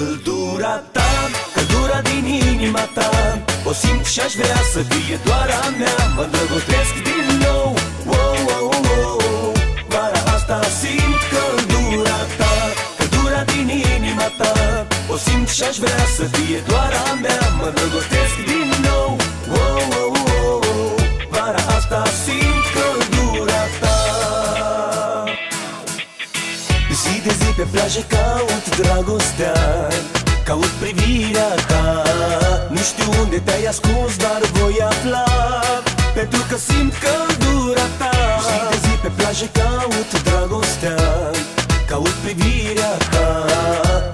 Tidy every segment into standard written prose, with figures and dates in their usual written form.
Căldura ta, căldura din inima ta, o simt și-aș vrea să fie doar a mea. Mă îndrăgostesc din nou, wow, wow, wow. Vara asta simt căldura ta, căldura din inima ta, o simt și-aș vrea să fie doar a mea. Mă îndrăgostesc din nou, wow, wow, wow. Vara asta simt căldura ta. Zi de zi pe plajă caut dragostea, caut privirea ta. Nu știu unde te-ai ascuns, dar voi afla, pentru că simt căldura ta. Zi de zi pe plajă caut dragostea, caut privirea ta.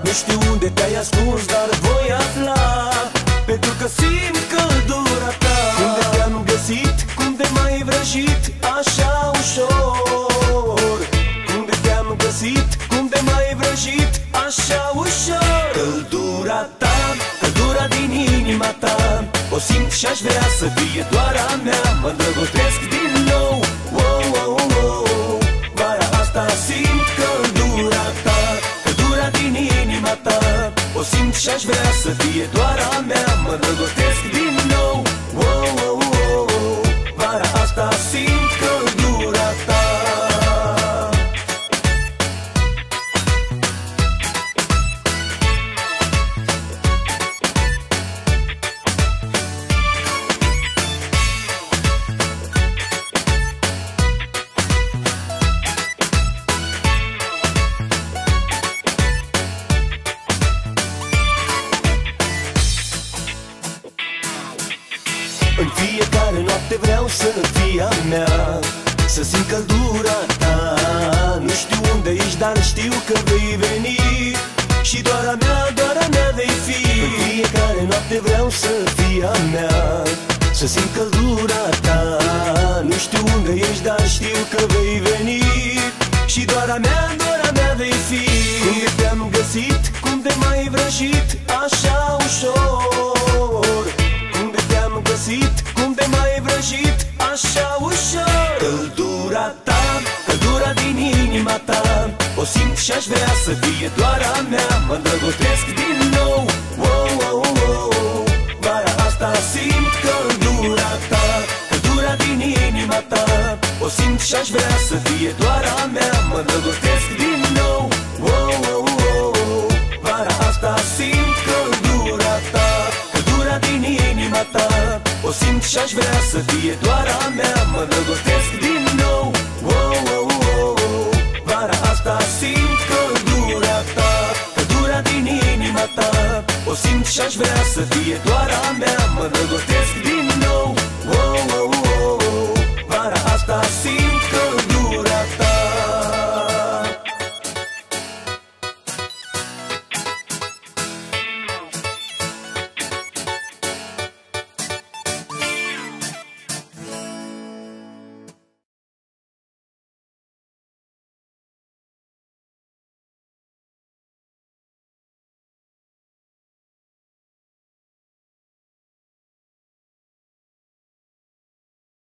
Nu știu unde te-ai ascuns, dar voi afla, pentru că simt căldura ta. Cum de te-am găsit, cum de m-ai vrăjit așa ușor? Cum de te-am găsit, cum de m-ai vrăjit așa ușor? Căldura ta, căldura din inima ta, o simt și-aș vrea să fie doar a mea. Mă îndrăgostesc din nou, wow, wow, wow. Vara asta simt căldura ta, căldura din inima ta, o simt și-aș vrea să fie doar a mea. Mă îndrăgostesc din nou, wow, wow, wow. Vara asta simt căldura ta. În fiecare noapte vreau să fii a mea, să simt căldura ta. Nu știu unde ești, dar știu că vei veni, și doar a mea vei fi. În fiecare noapte vreau să fii a mea, să simt căldura ta. Nu știu unde ești, dar știu că vei veni, și doar a mea vei fi. Cum de te-am găsit, cum de m-ai vrăjit așa ușor? Cum de te-am găsit, cum de m-ai vrăjit așa ușor? Căldura ta, căldura din inima ta, o simt și-aș vrea să fie doar a mea. Mă îndrăgostesc din nou, wow, wow, wow. Vara asta simt căldura ta, căldura din inima ta, o simt și-aș vrea să fie doar a mea. Mă îndrăgostesc din nou, wow, wow, wow. Vara asta simt căldura ta, căldura din inima ta, o simt și-aș vrea să fie doar a mea. Mă îndrăgostesc din nou, wow, wow, wow. Vara asta simt căldura ta, căldura din inima ta, o simt și-aș vrea să fie doar a mea. Mă îndrăgostesc din